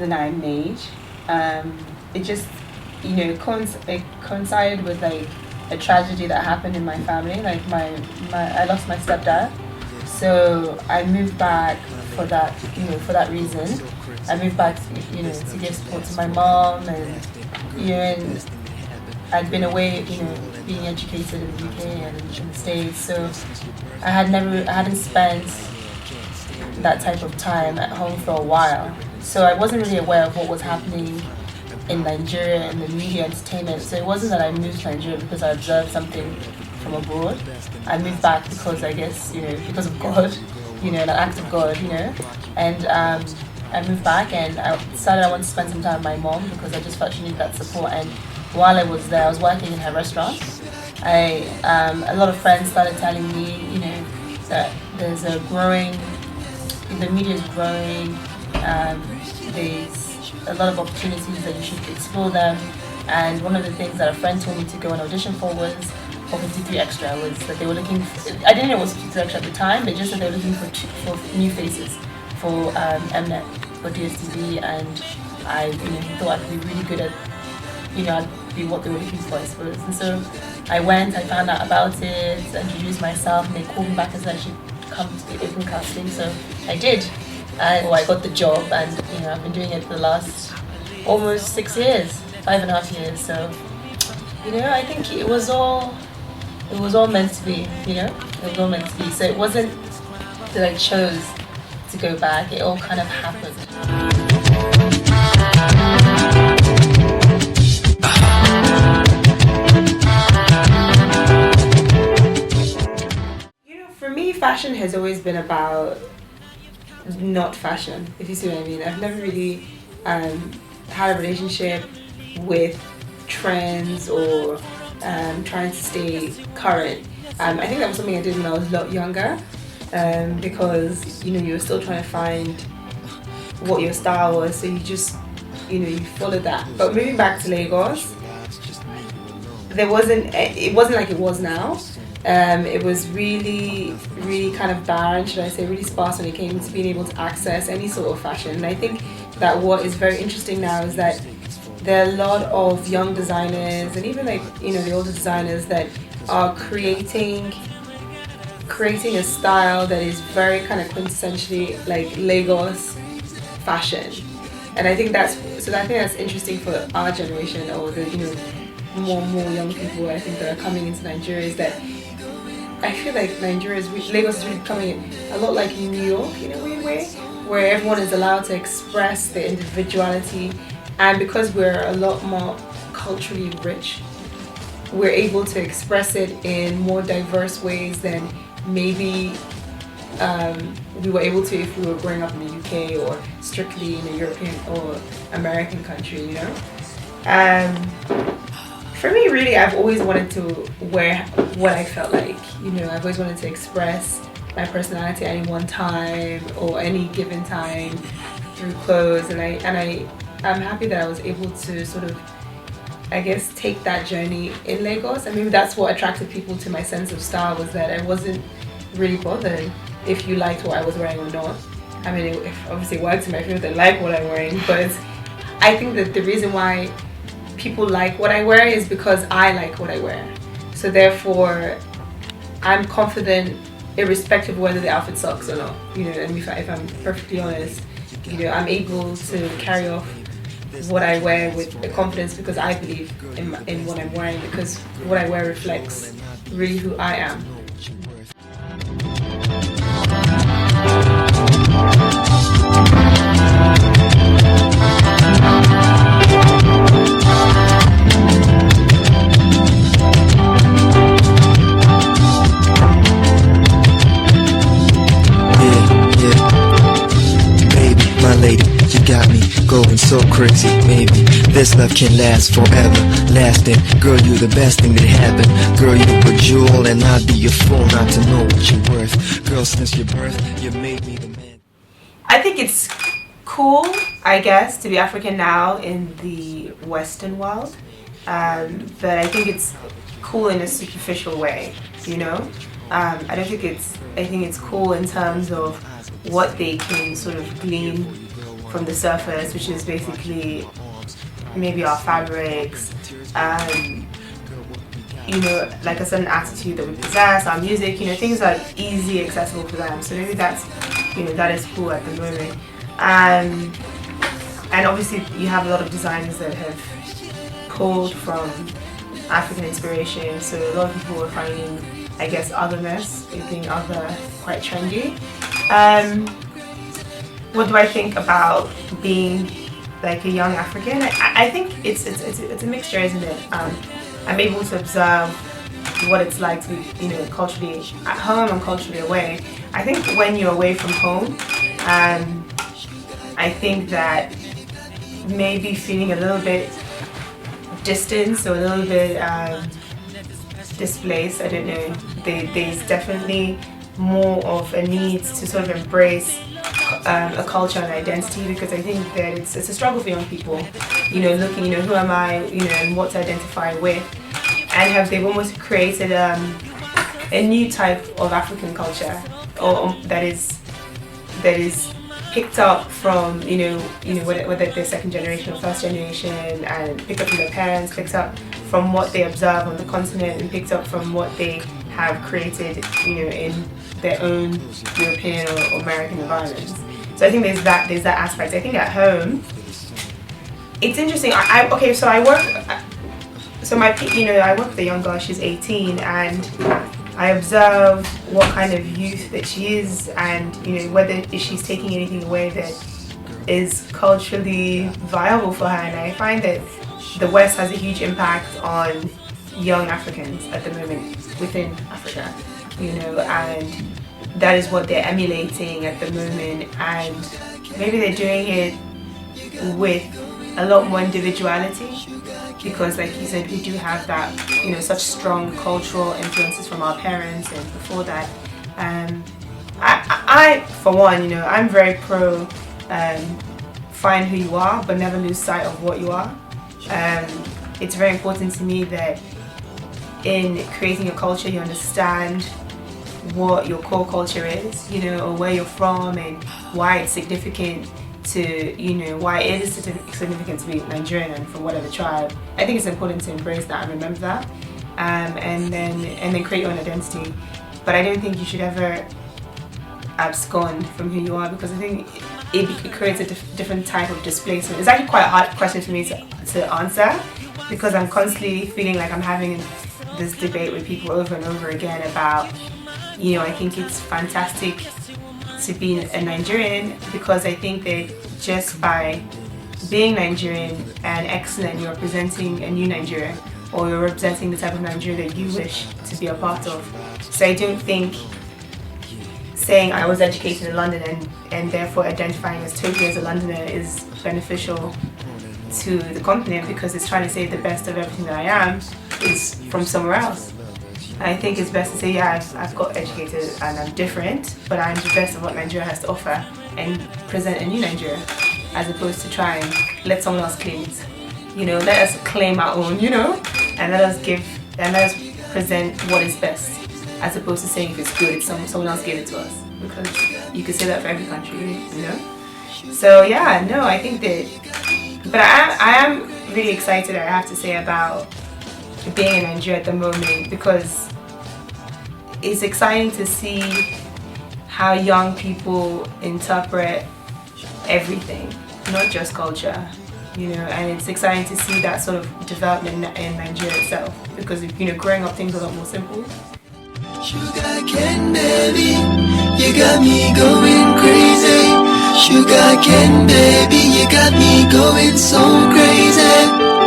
decision that I made. It just, it coincided with like a tragedy that happened in my family. Like I lost my stepdad, so I moved back for that, for that reason. I moved back, to give support to my mom, and and I'd been away, being educated in the UK and in the States, so I hadn't spent that type of time at home for a while. So I wasn't really aware of what was happening in Nigeria and the media entertainment. So it wasn't that I moved to Nigeria because I observed something from abroad. I moved back because I guess, because of God, an act of God, and I moved back and I decided I wanted to spend some time with my mom because I just felt she needed that support. And while I was there, I was working in her restaurant. A lot of friends started telling me, that there's the media is growing, there's a lot of opportunities that you should explore them. And one of the things that a friend told me to go and audition for was for 53 Extra, was that they were looking for, I didn't know it was 53 Extra at the time, they just said they were looking for new faces for Mnet, for DSTV, and I thought I'd be really good at, I'd be what they were looking for, I suppose. And so I went, I found out about it, introduced myself, and they called me back and said I should come to the open casting, so I did. I got the job, and I've been doing it for the last almost 6 years, 5.5 years. So I think it was all meant to be. It was all meant to be. So it wasn't that I chose to go back. It all kind of happened. For me, fashion has always been about not fashion, if you see what I mean. I've never really had a relationship with trends or trying to stay current. I think that was something I did when I was a lot younger, because you were still trying to find what your style was, so you just you followed that. But moving back to Lagos, it wasn't like it was now. It was really, really kind of barren, should I say, really sparse when it came to being able to access any sort of fashion. And I think that what is very interesting now is that there are a lot of young designers, and even like, the older designers, that are creating a style that is very kind of quintessentially like Lagos fashion. And I think that's interesting for our generation, or the more and more young people I think that are coming into Nigeria, is that I feel like Lagos is really becoming a lot like New York in a weird way, where everyone is allowed to express their individuality, and because we're a lot more culturally rich, we're able to express it in more diverse ways than maybe we were able to if we were growing up in the UK or strictly in a European or American country, For me, really, I've always wanted to wear what I felt like. I've always wanted to express my personality at any one time or any given time through clothes, and I'm happy that I was able to sort of, I guess, take that journey in Lagos. And maybe that's what attracted people to my sense of style, was that I wasn't really bothered if you liked what I was wearing or not. I mean, it obviously worked in my favor, they like what I'm wearing, but I think that the reason why people like what I wear is because I like what I wear. So therefore, I'm confident irrespective of whether the outfit sucks or not. And if I'm perfectly honest, I'm able to carry off what I wear with the confidence because I believe in what I'm wearing, because what I wear reflects really who I am. Going so crazy, maybe this love can last forever, lasting. Girl, you the best thing that happened. Girl, you a jewel, and I'd be a fool not to know what you're worth. Girl, since your birth, you made me the man. I think it's cool, I guess, to be African now in the Western world, but I think it's cool in a superficial way, I think it's cool in terms of what they can sort of glean from the surface, which is basically maybe our fabrics, you know, like a certain attitude that we possess, our music, you know, things that are easy accessible for them. So maybe that's, you know, that is cool at the moment. And obviously you have a lot of designers that have pulled from African inspiration, so a lot of people are finding, I guess, otherness, being other, quite trendy. What do I think about being like a young African? I think it's a mixture, isn't it? I'm able to observe what it's like to be, you know, culturally at home and culturally away. I think when you're away from home, I think that maybe feeling a little bit distanced or a little bit displaced, I don't know, there's definitely more of a need to sort of embrace a culture and identity, because I think that it's a struggle for young people, you know, looking, you know, who am I, you know, and what to identify with, and they've almost created a new type of African culture, or that is picked up from, you know whether they're second generation or first generation, and picked up from their parents, picked up from what they observe on the continent, and picked up from what they have created, you know, in their own European or American environments. So I think there's that aspect. I think at home, it's interesting. I work with a young girl. She's 18, and I observe what kind of youth that she is, and, you know, whether she's taking anything away that is culturally viable for her. And I find that the West has a huge impact on young Africans at the moment within Africa, you know, and that is what they're emulating at the moment, and maybe they're doing it with a lot more individuality, because, like you said, we do have that, you know, such strong cultural influences from our parents and before that. I for one, you know, I'm very pro find who you are but never lose sight of what you are. It's very important to me that in creating a culture you understand what your core culture is, you know, or where you're from and why it's significant to, you know, why it is significant to be Nigerian and from whatever tribe. I think it's important to embrace that and remember that, and then create your own identity. But I don't think you should ever abscond from who you are, because I think it creates a different type of displacement. It's actually quite a hard question for me to answer, because I'm constantly feeling like I'm having this debate with people over and over again about, you know, I think it's fantastic to be a Nigerian, because I think that just by being Nigerian and excellent, you're representing a new Nigeria, or you're representing the type of Nigeria that you wish to be a part of. So I don't think saying I was educated in London and therefore identifying as totally as a Londoner is beneficial to the continent, because it's trying to say the best of everything that I am is from somewhere else. I think it's best to say, yeah, I've got educated and I'm different, but I'm the best of what Nigeria has to offer, and present a new Nigeria, as opposed to try and let someone else claim it. You know, let us claim our own, you know, and let us present what is best, as opposed to saying if it's good, someone else gave it to us, because you could say that for every country, you know. So yeah, no, I think that, but I am really excited, I have to say, about being in Nigeria at the moment, because it's exciting to see how young people interpret everything, not just culture, you know, and it's exciting to see that sort of development in Nigeria itself, because, you know, growing up things are a lot more simple. Sugar cane baby, you got me going crazy. Sugar cane baby, you got me going so crazy.